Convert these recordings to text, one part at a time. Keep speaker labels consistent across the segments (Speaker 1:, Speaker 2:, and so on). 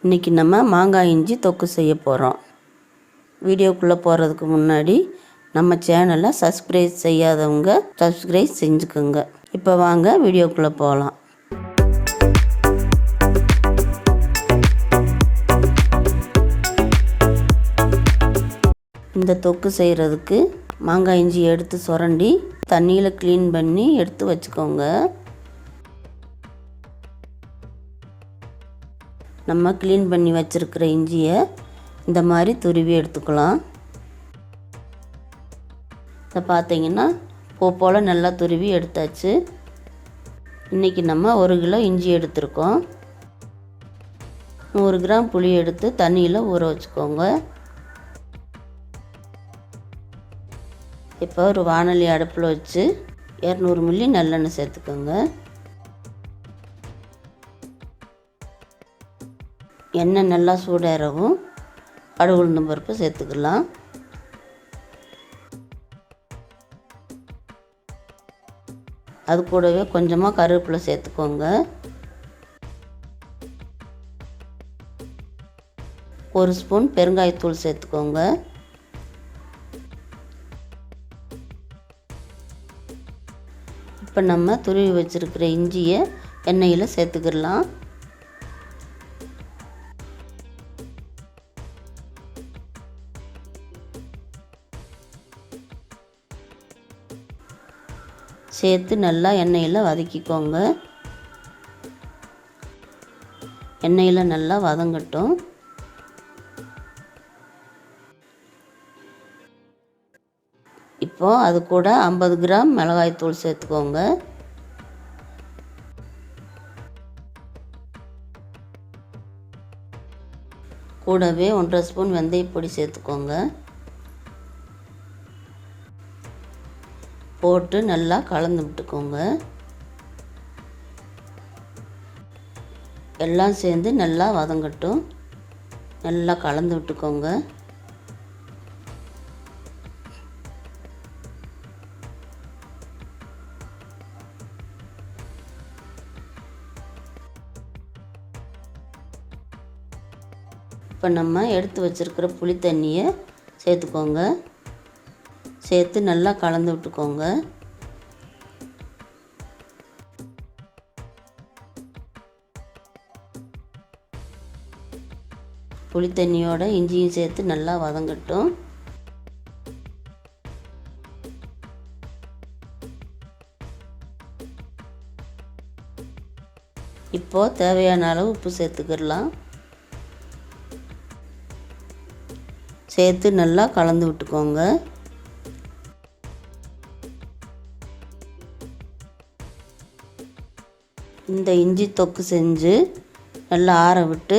Speaker 1: இன்றைக்கி நம்ம மாங்காய் இஞ்சி தொக்கு செய்ய போகிறோம். வீடியோக்குள்ளே போகிறதுக்கு முன்னாடி நம்ம சேனலை சப்ஸ்கிரைப் செய்யாதவங்க சப்ஸ்கிரைப் செஞ்சுக்கோங்க. இப்போ வாங்க வீடியோக்குள்ளே போகலாம். இந்த தொக்கு செய்கிறதுக்கு மாங்காய் இஞ்சி எடுத்து சுரண்டி தண்ணியில் க்ளீன் பண்ணி எடுத்து வச்சுக்கோங்க. நம்ம க்ளீன் பண்ணி வச்சுருக்கிற இஞ்சியை இந்த மாதிரி துருவி எடுத்துக்கலாம். இதை பார்த்தீங்கன்னா பூ போல் நல்லா துருவி எடுத்தாச்சு. இன்றைக்கி நம்ம 1 கிலோ இஞ்சி எடுத்துருக்கோம். 100 கிராம் புளி எடுத்து தண்ணியில் ஊற வச்சுக்கோங்க. இப்போ ஒரு வாணலி அடுப்பில் வச்சு 200 மில்லி நல்லெண்ணெய் சேர்த்துக்கோங்க. எண்ணெய் நல்லா சூடாகவும் கடுகு உளுந்தம் பருப்பு சேர்த்துக்கலாம். அது கூடவே கொஞ்சமாக கருவேப்பிலை சேர்த்துக்கோங்க. 1 ஸ்பூன் பெருங்காயத்தூள் சேர்த்துக்கோங்க. இப்போ நம்ம துருவி வச்சுருக்கிற இஞ்சியை எண்ணெயில் சேர்த்துக்கிடலாம். சேர்த்து நல்லா எண்ணெயில் வதக்கிக்கோங்க. எண்ணெயில் நல்லா வதங்கட்டும். இப்போது அது கூட 50 கிராம் மிளகாய்த்தூள் சேர்த்துக்கோங்க. கூடவே 1.5 ஸ்பூன் வெந்தயப்பொடி சேர்த்துக்கோங்க. போட்டு நல்லா கலந்து விட்டுக்கோங்க. எல்லாம் சேர்ந்து நல்லா வதங்கட்டும். நல்லா கலந்து விட்டுக்கோங்க. இப்போ நம்ம எடுத்து வச்சுருக்கிற புளி தண்ணியை சேர்த்துக்கோங்க. சேர்த்து நல்லா கலந்து விட்டுக்கோங்க. புளி தண்ணியோட இஞ்சியும் சேர்த்து நல்லா வதங்கட்டும். இப்போது தேவையான அளவு உப்பு சேர்த்துக்கிடலாம். சேர்த்து நல்லா கலந்து விட்டுக்கோங்க. இந்த இஞ்சி தொக்கு செஞ்சு நல்லா ஆற விட்டு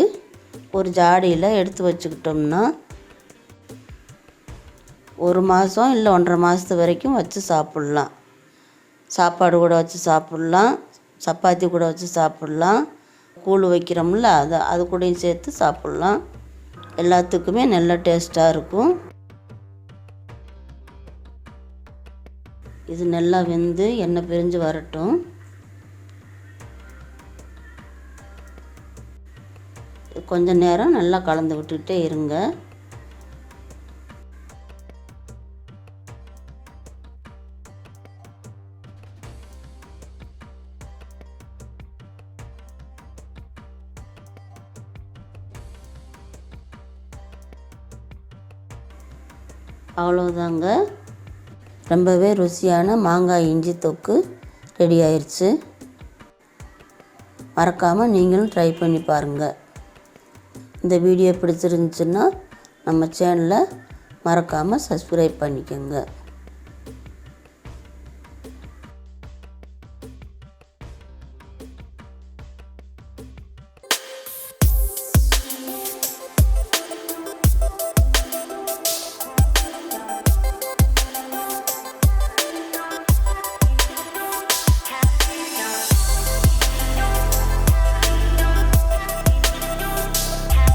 Speaker 1: ஒரு ஜாடியில் எடுத்து வச்சுக்கிட்டோம்னா 1 மாதம் இல்லை 1.5 மாதத்து வரைக்கும் வச்சு சாப்பிட்லாம். சாப்பாடு கூட வச்சு சாப்பிட்லாம், சப்பாத்தி கூட வச்சு சாப்பிட்லாம், கூழ் வைக்கிறோம்ல அது கூடயும் சேர்த்து சாப்பிட்லாம். எல்லாத்துக்குமே நல்ல டேஸ்ட்டாக இருக்கும். இது நல்லா வெந்து எண்ணெய் பிரிஞ்சு வரட்டும். கொஞ்சம் நேரம் நல்லா கலந்து விட்டுக்கிட்டே இருங்க. அவ்வளோதாங்க, ரொம்பவே ருசியான மாங்காய் இஞ்சி தொக்கு ரெடி ஆயிடுச்சு. மறக்காமல் நீங்களும் ட்ரை பண்ணி பாருங்கள். இந்த வீடியோ பிடிச்சிருந்துச்சுன்னா நம்ம சேனலை மறக்காமல் சப்ஸ்கிரைப் பண்ணிக்கோங்க.